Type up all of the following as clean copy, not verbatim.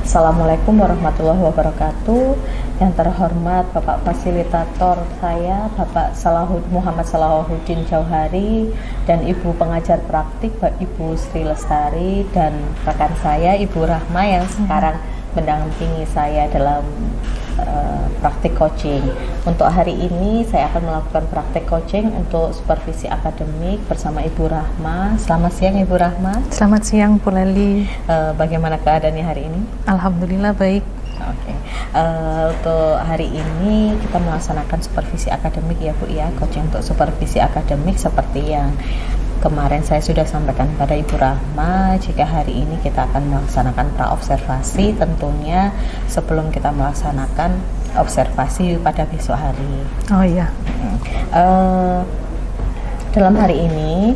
Assalamualaikum warahmatullahi wabarakatuh. Yang terhormat Bapak Fasilitator saya, Bapak Muhammad Salahuddin Jauhari, dan Ibu Pengajar Praktik, Ibu Sri Lestari, dan rekan saya Ibu Rahma yang sekarang mendampingi saya dalam praktik coaching. Untuk hari ini saya akan melakukan praktik coaching untuk supervisi akademik bersama Ibu Rahma. Selamat siang Ibu Rahma. Selamat siang Bu Leli. Bagaimana keadaannya hari ini? Alhamdulillah baik. Oke. Untuk hari ini kita melaksanakan supervisi akademik ya Bu ya, coaching untuk supervisi akademik seperti yang kemarin saya sudah sampaikan pada Ibu Rahma. Jika hari ini kita akan melaksanakan praobservasi, tentunya sebelum kita melaksanakan observasi pada besok hari. Oh iya. Dalam hari ini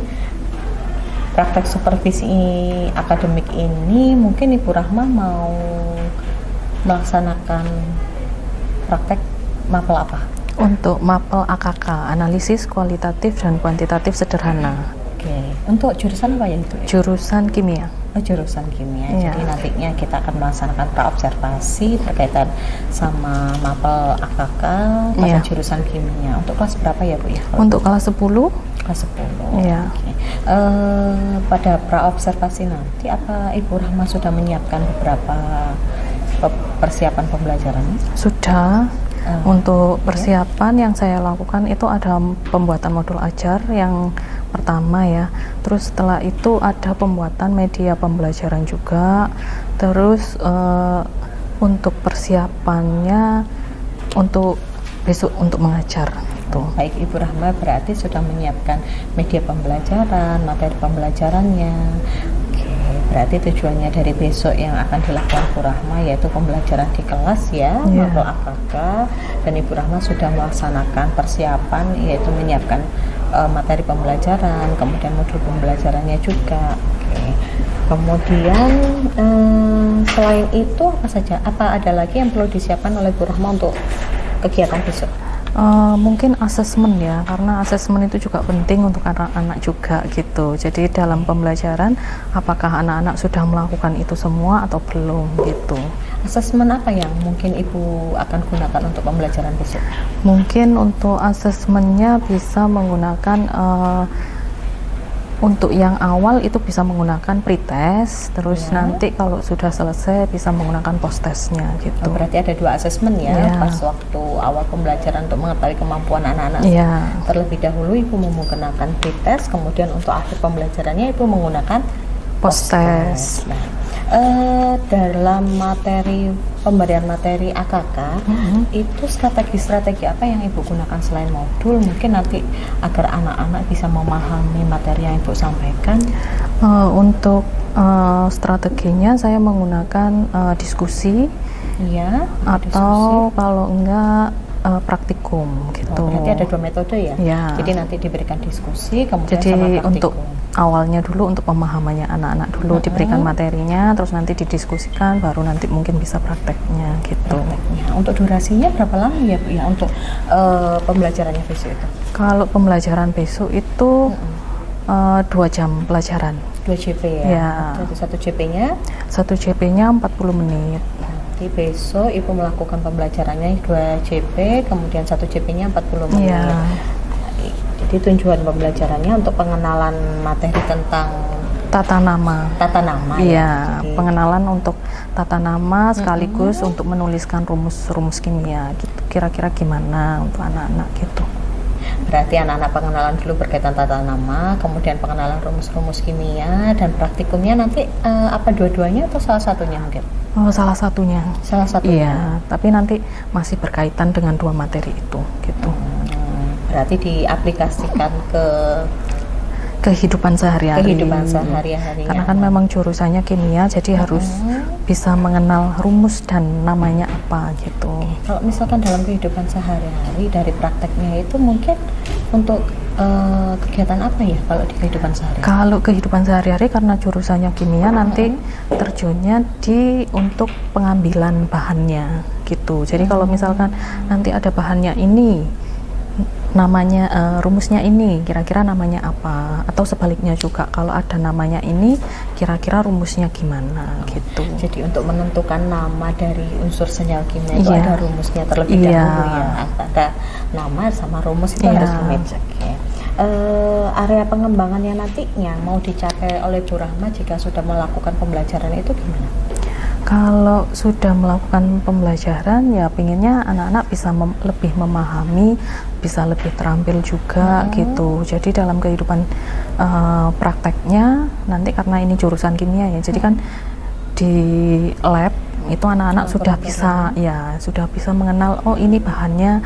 praktek supervisi akademik ini mungkin Ibu Rahma mau melaksanakan praktek mapel apa? Untuk mapel AKK, analisis kualitatif dan kuantitatif sederhana. Oke. Untuk jurusan apa ya itu? Jurusan kimia. Oh, jurusan kimia. Iya. Jadi nantinya kita akan melaksanakan praobservasi berkaitan sama mapel AKK pada Iya. jurusan kimia. Untuk kelas berapa ya Bu ya? Untuk kelas 10? Kelas 10. Iya. Oke. Pada praobservasi nanti apa Ibu Rahma sudah menyiapkan beberapa persiapan pembelajarannya? Sudah. Untuk ya. persiapan yang saya lakukan itu ada pembuatan modul ajar yang pertama ya. Terus setelah itu ada pembuatan media pembelajaran juga. Terus untuk persiapannya untuk besok untuk mengajar. Baik Ibu Rahma berarti sudah menyiapkan media pembelajaran, materi pembelajarannya. Oke, berarti tujuannya dari besok yang akan dilakukan Ibu Rahma yaitu pembelajaran di kelas ya, mapel AKK, dan Ibu Rahma sudah melaksanakan persiapan yaitu menyiapkan materi pembelajaran, kemudian modul pembelajarannya juga. Oke. Kemudian selain itu apa saja? Apa ada lagi yang perlu disiapkan oleh Ibu Rahma untuk kegiatan besok? Mungkin asesmen ya, karena asesmen itu juga penting untuk anak-anak juga gitu. Jadi dalam pembelajaran apakah anak-anak sudah melakukan itu semua atau belum gitu. Asesmen apa yang mungkin Ibu akan gunakan untuk pembelajaran besok? Mungkin untuk asesmennya bisa menggunakan untuk yang awal itu bisa menggunakan pretest, terus nanti kalau sudah selesai bisa menggunakan post-testnya gitu. Berarti ada dua asesmen ya, pas waktu awal pembelajaran untuk mengetahui kemampuan anak-anak. Terlebih dahulu Ibu menggunakan pretest, kemudian untuk akhir pembelajarannya Ibu menggunakan post-test. Dalam materi pemberian materi AKK itu strategi apa yang Ibu gunakan selain modul mungkin nanti agar anak-anak bisa memahami materi yang Ibu sampaikan? Untuk strateginya saya menggunakan diskusi atau kalau enggak praktikum gitu. Berarti ada dua metode ya? Jadi nanti diberikan diskusi kemudian jadi sama praktikum. untuk awalnya dulu untuk pemahamannya anak-anak dulu diberikan materinya, terus nanti didiskusikan, baru nanti mungkin bisa prakteknya gitu. Untuk durasinya berapa lama ya Bu ya untuk pembelajarannya besok itu? Kalau pembelajaran besok itu 2 jam pelajaran. 2 JP ya? Satu JP-nya? Satu JP-nya 40 menit. Jadi besok Ibu melakukan pembelajarannya 2 JP, kemudian 1 JP-nya 40 menit. Jadi tujuan pembelajarannya untuk pengenalan materi tentang tata nama ya. Pengenalan untuk tata nama sekaligus untuk menuliskan rumus-rumus kimia gitu. Kira-kira gimana untuk anak-anak gitu. Berarti anak-anak pengenalan dulu berkaitan tata nama, kemudian pengenalan rumus-rumus kimia, dan praktikumnya nanti apa dua-duanya atau salah satunya mungkin? Salah satunya. Salah satunya. Iya, tapi nanti masih berkaitan dengan 2 materi itu gitu. Berarti diaplikasikan ke kehidupan sehari-hari. Karena kan memang jurusannya kimia, jadi harus bisa mengenal rumus dan namanya apa gitu. Kalau misalkan dalam kehidupan sehari-hari dari prakteknya itu mungkin untuk kegiatan apa ya kalau di kehidupan sehari-hari? Kalau kehidupan sehari-hari karena jurusannya kimia nanti terjunnya untuk pengambilan bahannya gitu. Jadi kalau misalkan nanti ada bahannya ini namanya rumusnya ini kira-kira namanya apa, atau sebaliknya juga kalau ada namanya ini kira-kira rumusnya gimana gitu. Jadi untuk menentukan nama dari unsur senyawa kimia itu Iya. ada rumusnya terlebih Iya. dahulu ya. Ada nama sama rumus itu Iya. harus di-match. Oke. Area pengembangannya nantinya mau dicapai oleh Bu Rahma jika sudah melakukan pembelajaran itu gimana? Kalau sudah melakukan pembelajaran ya pinginnya anak-anak bisa lebih memahami, bisa lebih terampil juga gitu. Jadi dalam kehidupan prakteknya nanti karena ini jurusan kimia ya, jadi kan di lab itu anak-anak sudah bisa mengenal, oh ini bahannya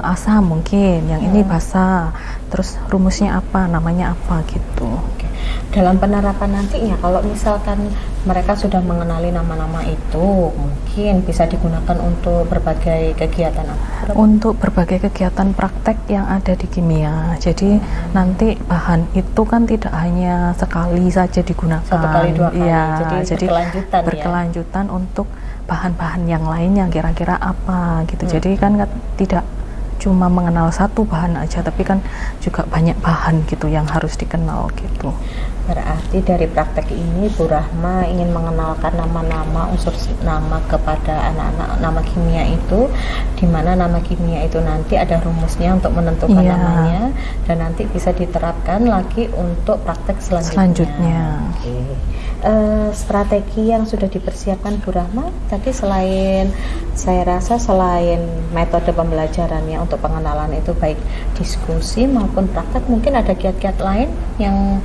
asam mungkin, yang ini basa, terus rumusnya apa, namanya apa gitu. Oke. Dalam penerapan nantinya, kalau misalkan mereka sudah mengenali nama-nama itu, mungkin bisa digunakan untuk berbagai kegiatan apa? Untuk berbagai kegiatan praktek yang ada di kimia. Jadi nanti bahan itu kan tidak hanya sekali saja digunakan. Satu kali, dua kali. Iya, Jadi berkelanjutan, berkelanjutan untuk bahan-bahan yang lain yang kira-kira apa gitu. Jadi kan tidak cuma mengenal satu bahan aja, tapi kan juga banyak bahan gitu yang harus dikenal gitu. Berarti dari praktek ini Bu Rahma ingin mengenalkan nama-nama unsur nama kepada anak-anak, nama kimia itu, di mana nama kimia itu nanti ada rumusnya untuk menentukan namanya, dan nanti bisa diterapkan lagi untuk praktek selanjutnya. Oke. Strategi yang sudah dipersiapkan Bu Rahma tadi, saya rasa selain metode pembelajarannya untuk pengenalan itu baik diskusi maupun praktek, mungkin ada kiat-kiat lain yang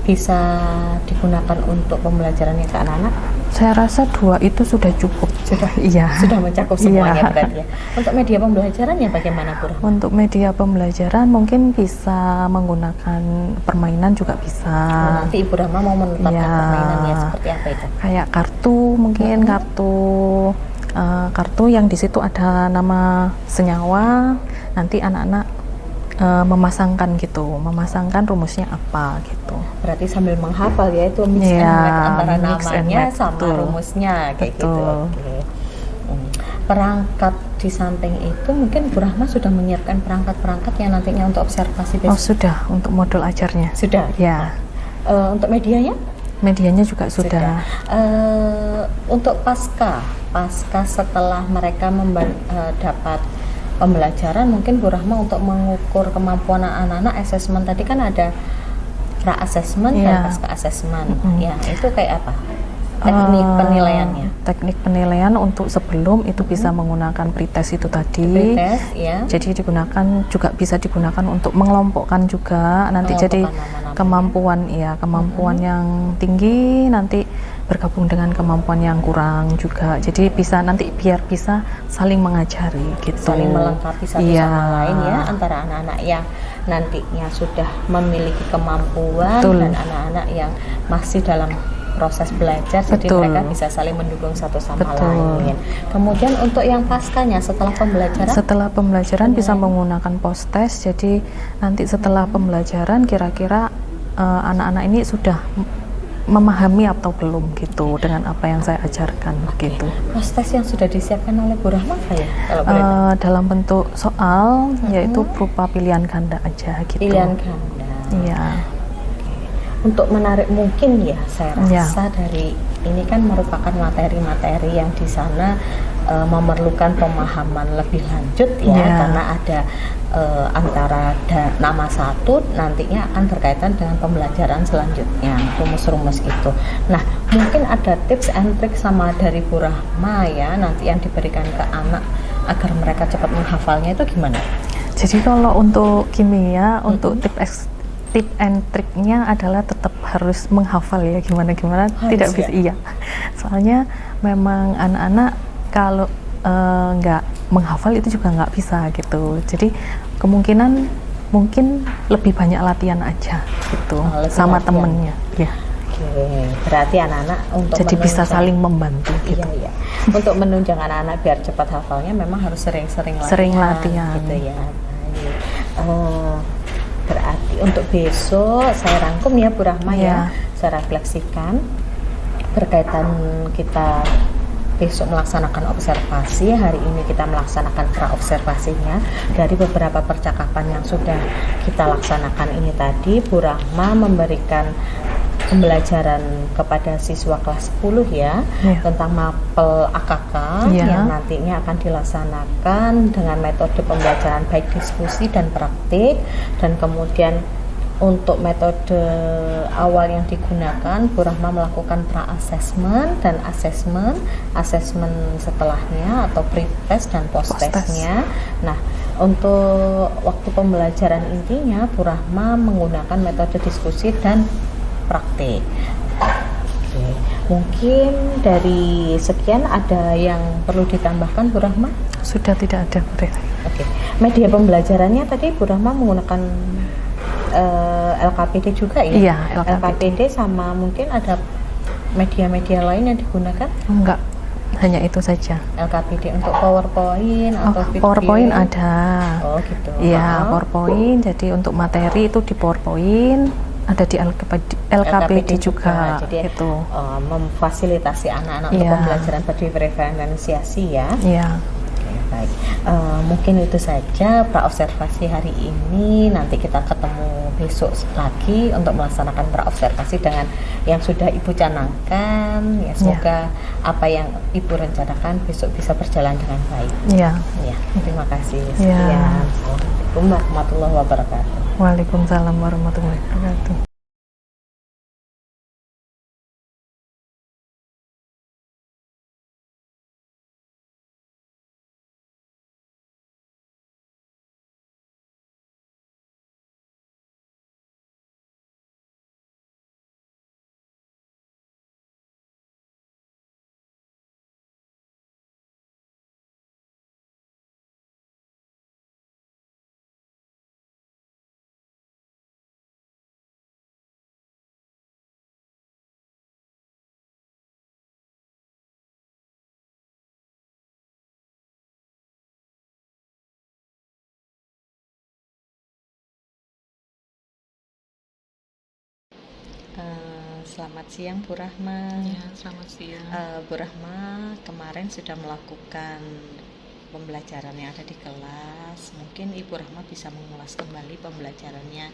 bisa digunakan untuk pembelajarannya ke anak-anak? Saya rasa 2 itu sudah cukup. Sudah, iya. Sudah mencakup semuanya berarti ya. Untuk media pembelajarannya bagaimana Bu Rahma? Untuk media pembelajaran mungkin bisa menggunakan permainan juga bisa. Nanti Ibu Rahma mau menetapkan permainannya seperti apa itu? Kayak kartu mungkin, kartu yang di situ ada nama senyawa, nanti anak-anak memasangkan rumusnya apa gitu. Berarti sambil menghafal ya, itu mix and match antara namanya sama rumusnya kayak gitu. Oke. Perangkat di samping itu mungkin Bu Rahma sudah menyiapkan perangkat-perangkat yang nantinya untuk observasi besok? Oh sudah, untuk modul ajarnya. Sudah? Ya. Untuk medianya? Medianya juga sudah. Untuk pasca setelah mereka dapat pembelajaran, mungkin Bu Rahma untuk mengukur kemampuan anak-anak, asesmen tadi kan ada pra-asesmen dan pasca-asesmen. Ya, itu kayak apa? Teknik penilaiannya? Teknik penilaian untuk sebelum itu bisa menggunakan pretest itu tadi. Pretest, ya. Jadi bisa digunakan untuk mengelompokkan juga nanti, jadi kemampuan yang tinggi nanti bergabung dengan kemampuan yang kurang juga. Jadi bisa nanti biar bisa saling mengajari gitu. Saling melengkapi satu sama lain ya, antara anak-anak yang nantinya sudah memiliki kemampuan dan anak-anak yang masih dalam proses belajar, jadi mereka bisa saling mendukung satu sama lain. Kemudian untuk yang paskanya setelah pembelajaran bisa menggunakan post test. Jadi nanti setelah pembelajaran kira-kira anak-anak ini sudah memahami atau belum gitu dengan apa yang saya ajarkan gitu. Post test yang sudah disiapkan oleh Bu Rahma ya? Dalam bentuk soal, yaitu berupa pilihan ganda aja gitu. Pilihan ganda. Iya. Untuk menarik mungkin ya, saya rasa dari ini kan merupakan materi-materi yang di sana memerlukan pemahaman lebih lanjut ya, karena ada antara nama satu nantinya akan berkaitan dengan pembelajaran selanjutnya, rumus-rumus itu. Nah, mungkin ada tips and trick sama dari Bu Rahma ya nanti yang diberikan ke anak agar mereka cepat menghafalnya itu gimana? Jadi kalau untuk kimia, untuk tip and triknya adalah tetap harus menghafal ya, gimana tidak bisa soalnya memang anak-anak kalau nggak menghafal itu juga nggak bisa gitu. Jadi kemungkinan mungkin lebih banyak latihan aja gitu sama temennya ya. Oke, berarti anak-anak untuk jadi bisa saling membantu gitu. Iya. Untuk menunjang anak-anak biar cepat hafalnya memang harus sering-sering latihan gitu ya. Berarti untuk besok saya rangkum ya Bu Rahma ya, saya refleksikan berkaitan kita besok melaksanakan observasi, hari ini kita melaksanakan pra-observasinya. Dari beberapa percakapan yang sudah kita laksanakan ini tadi, Bu Rahma memberikan pembelajaran kepada siswa kelas 10 ya, tentang mapel AKK yang nantinya akan dilaksanakan dengan metode pembelajaran baik diskusi dan praktik. Dan kemudian untuk metode awal yang digunakan, Bu Rahma melakukan pra-assessment dan assessment setelahnya atau pre-test dan post-testnya. Nah, untuk waktu pembelajaran intinya Bu Rahma menggunakan metode diskusi dan praktik. Oke. Mungkin dari sekian ada yang perlu ditambahkan Bu Rahma? Sudah tidak ada, Bu Rita. Oke. Media pembelajarannya tadi Bu Rahma menggunakan LKPD juga ya? Iya, LKPD sama mungkin ada media-media lain yang digunakan? Enggak, hanya itu saja. LKPD untuk PowerPoint atau video? PowerPoint ada. Oh gitu. Iya, PowerPoint. Jadi untuk materi itu di PowerPoint, ada di LKPD juga. Jadi itu memfasilitasi anak-anak untuk pembelajaran berdiferensiasi ya. Iya. Baik, mungkin itu saja pra-observasi hari ini. Nanti kita ketemu besok lagi untuk melaksanakan pra-observasi dengan yang sudah Ibu canangkan. Ya, semoga apa yang Ibu rencanakan besok bisa berjalan dengan baik. Ya, terima kasih. Sekian. Assalamualaikum warahmatullahi wabarakatuh. Waalaikumsalam warahmatullahi wabarakatuh. Selamat siang Bu Rahma. Ya, selamat siang. Bu Rahma kemarin sudah melakukan pembelajaran yang ada di kelas. Mungkin Ibu Rahma bisa mengulas kembali pembelajarannya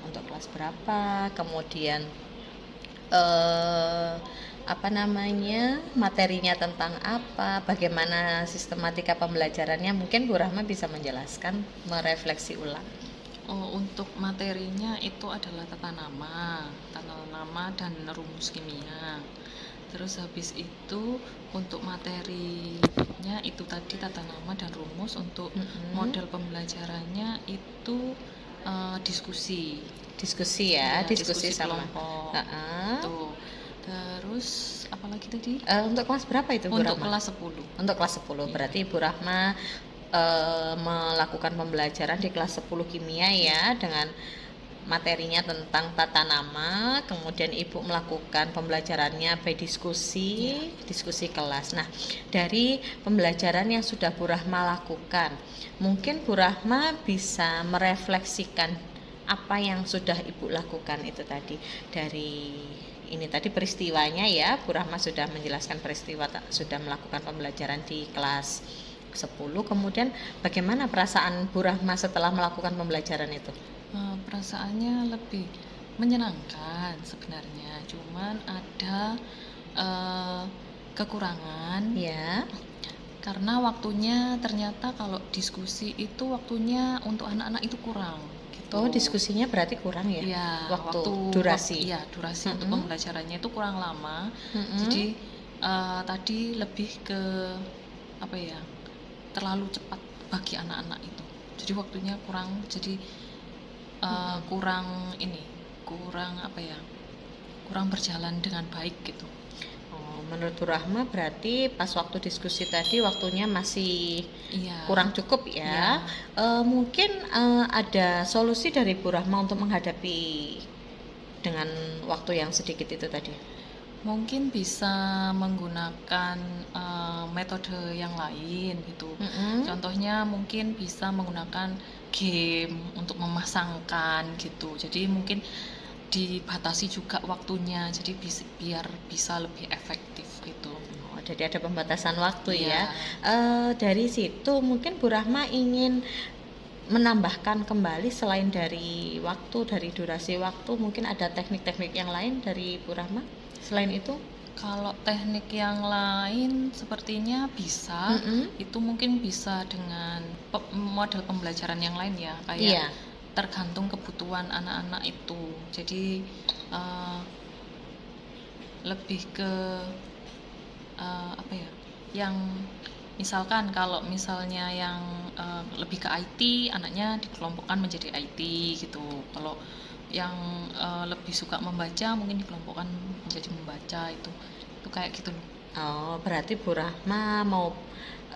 untuk kelas berapa, kemudian materinya tentang apa, bagaimana sistematika pembelajarannya. Mungkin Bu Rahma bisa menjelaskan, merefleksi ulang. Untuk materinya itu adalah tata nama dan rumus kimia. Terus habis itu untuk materinya itu tadi tata nama dan rumus. Untuk model pembelajarannya itu diskusi ya, diskusi sama kelompok. Tuh. Terus apalagi tadi? Untuk kelas berapa itu Bu Untuk Rahma? kelas 10. Untuk kelas 10. Berarti Bu Rahma melakukan pembelajaran di kelas 10 kimia ya, dengan materinya tentang tata nama. Kemudian Ibu melakukan pembelajarannya by diskusi kelas. Nah, dari pembelajaran yang sudah Bu Rahma lakukan, mungkin Bu Rahma bisa merefleksikan apa yang sudah Ibu lakukan itu tadi. Dari ini tadi peristiwanya ya, Bu Rahma sudah menjelaskan peristiwa sudah melakukan pembelajaran di kelas 10. Kemudian bagaimana perasaan Bu Rahma setelah melakukan pembelajaran itu? Perasaannya lebih menyenangkan sebenarnya, cuman ada kekurangan ya, karena waktunya ternyata kalau diskusi itu waktunya untuk anak-anak itu kurang gitu. Diskusinya berarti kurang ya? Iya, waktu durasi. Durasi untuk pembelajarannya itu kurang lama. Jadi tadi lebih ke terlalu cepat bagi anak-anak itu. Jadi waktunya kurang, jadi kurang berjalan dengan baik gitu. Menurut Bu Rahma berarti pas waktu diskusi tadi waktunya masih kurang cukup ya. Mungkin ada solusi dari Bu Rahma untuk menghadapi dengan waktu yang sedikit itu tadi. Mungkin bisa menggunakan metode yang lain gitu. Contohnya mungkin bisa menggunakan game untuk memasangkan gitu. Jadi mungkin dibatasi juga waktunya, jadi biar bisa lebih efektif gitu. jadi ada pembatasan waktu Iya. ya. Dari situ mungkin Bu Rahma ingin menambahkan kembali selain dari waktu, dari durasi waktu, mungkin ada teknik-teknik yang lain dari Bu Rahma selain itu? Kalau teknik yang lain sepertinya bisa, Mm-mm. itu mungkin bisa dengan model pembelajaran yang lain ya, kayak Iya. tergantung kebutuhan anak-anak itu. Jadi lebih ke apa ya? Yang misalkan kalau misalnya yang lebih ke IT, anaknya dikelompokkan menjadi IT gitu. Kalau yang lebih suka membaca mungkin dikelompokkan menjadi membaca, itu kayak gitu loh. Oh, berarti Bu Rahma mau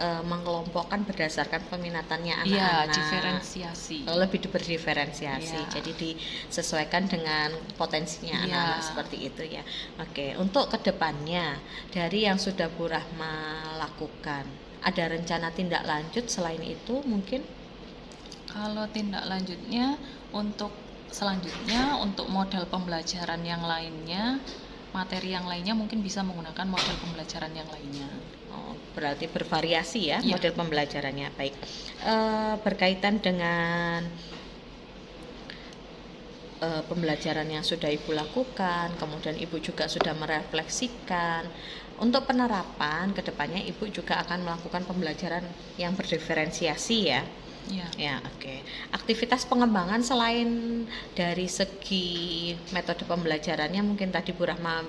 mengelompokkan berdasarkan peminatannya Iya, anak-anak. diferensiasi. Lebih berdiferensiasi, Iya. jadi disesuaikan dengan potensinya Iya. anak-anak seperti itu ya. Oke, untuk kedepannya dari yang sudah Bu Rahma lakukan, ada rencana tindak lanjut selain itu mungkin? Kalau tindak lanjutnya untuk selanjutnya untuk model pembelajaran yang lainnya, materi yang lainnya mungkin bisa menggunakan model pembelajaran yang lainnya. Oh, berarti bervariasi ya Iya. model pembelajarannya. Baik. Berkaitan dengan pembelajaran yang sudah Ibu lakukan, kemudian Ibu juga sudah merefleksikan. Untuk penerapan kedepannya Ibu juga akan melakukan pembelajaran yang berdiferensiasi ya. Iya. Ya, oke. Aktivitas pengembangan selain dari segi metode pembelajarannya, mungkin tadi Bu Rahma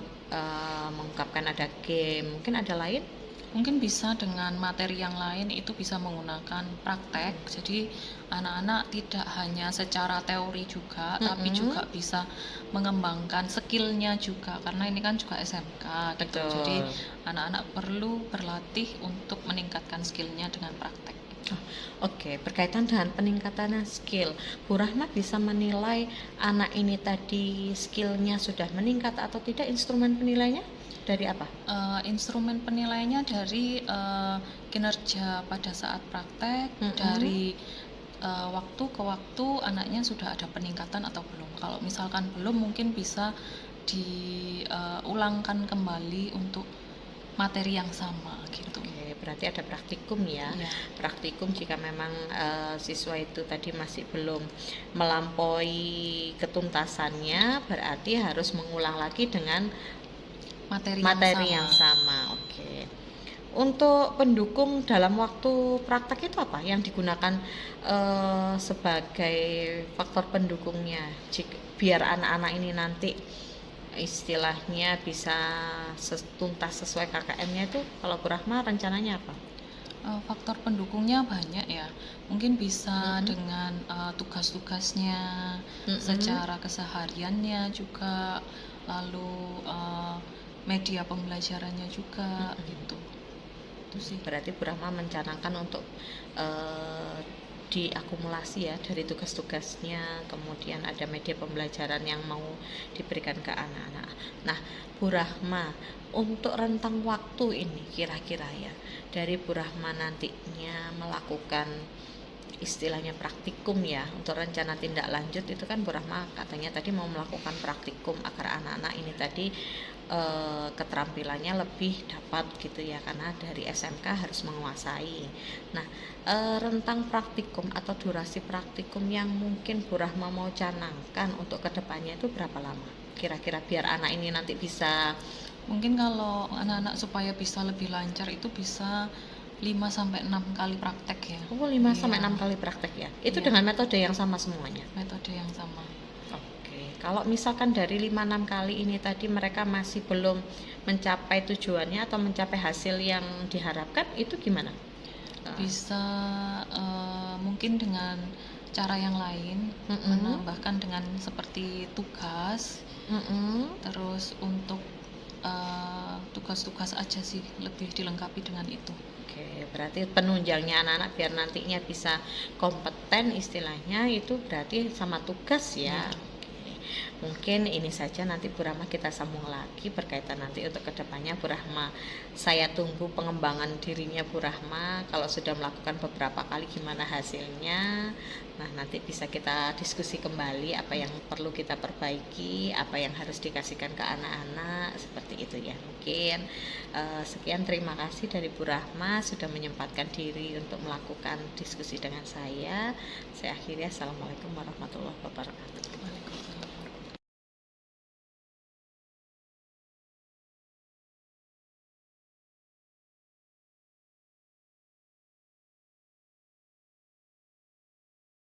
mengungkapkan ada game, mungkin ada lain? Mungkin bisa dengan materi yang lain, itu bisa menggunakan praktek. Jadi anak-anak tidak hanya secara teori juga, tapi juga bisa mengembangkan skillnya juga, karena ini kan juga SMK gitu. Betul. Jadi anak-anak perlu berlatih untuk meningkatkan skillnya dengan praktek. Oke, berkaitan dengan peningkatan skill, Bu Rahma bisa menilai anak ini tadi skillnya sudah meningkat atau tidak, instrumen penilainya dari apa? Instrumen penilainya dari kinerja pada saat praktek, dari waktu ke waktu anaknya sudah ada peningkatan atau belum. Kalau misalkan belum, mungkin bisa diulangkan kembali untuk materi yang sama gitu. Oke, berarti ada praktikum ya. Iya. Praktikum jika memang siswa itu tadi masih belum melampaui ketuntasannya, berarti harus mengulang lagi dengan materi yang sama. Oke. Untuk pendukung dalam waktu praktek itu apa yang digunakan sebagai faktor pendukungnya biar anak-anak ini nanti istilahnya bisa tuntas sesuai KKM-nya itu, kalau Bu Rahma rencananya apa? Faktor pendukungnya banyak ya. Mungkin bisa dengan tugas-tugasnya, secara kesehariannya juga, lalu media pembelajarannya juga gitu. Itu sih. Berarti Bu Rahma mencanangkan untuk diakumulasi ya dari tugas-tugasnya, kemudian ada media pembelajaran yang mau diberikan ke anak-anak. Nah, Bu Rahma, untuk rentang waktu ini kira-kira ya, dari Bu Rahma nantinya melakukan istilahnya praktikum ya, untuk rencana tindak lanjut itu kan Bu Rahma katanya tadi mau melakukan praktikum agar anak-anak ini tadi keterampilannya lebih dapat gitu ya, karena dari SMK harus menguasai. Nah, rentang praktikum atau durasi praktikum yang mungkin Bu Rahma mau canangkan untuk kedepannya itu berapa lama kira-kira biar anak ini nanti bisa, mungkin kalau anak-anak supaya bisa lebih lancar itu bisa 5-6 kali praktek ya. 5-6 kali praktek ya. Itu dengan metode yang sama semuanya? Metode yang sama. Oke. Kalau misalkan dari 5-6 kali ini tadi mereka masih belum mencapai tujuannya atau mencapai hasil yang diharapkan, itu gimana? Bisa mungkin dengan cara yang lain, menambahkan dengan seperti tugas, terus untuk tugas-tugas aja sih, lebih dilengkapi dengan itu. Oke, berarti penunjangnya anak-anak biar nantinya bisa kompeten istilahnya itu berarti sama tugas ya. Oke. Mungkin ini saja, nanti Bu Rahma kita sambung lagi berkaitan nanti untuk kedepannya Bu Rahma. Saya tunggu pengembangan dirinya Bu Rahma, kalau sudah melakukan beberapa kali gimana hasilnya. Nah, nanti bisa kita diskusi kembali apa yang perlu kita perbaiki, apa yang harus dikasihkan ke anak-anak, seperti itu ya. Mungkin sekian, terima kasih dari Bu Rahma sudah menyempatkan diri untuk melakukan diskusi dengan saya. Saya akhiri, assalamualaikum warahmatullahi wabarakatuh.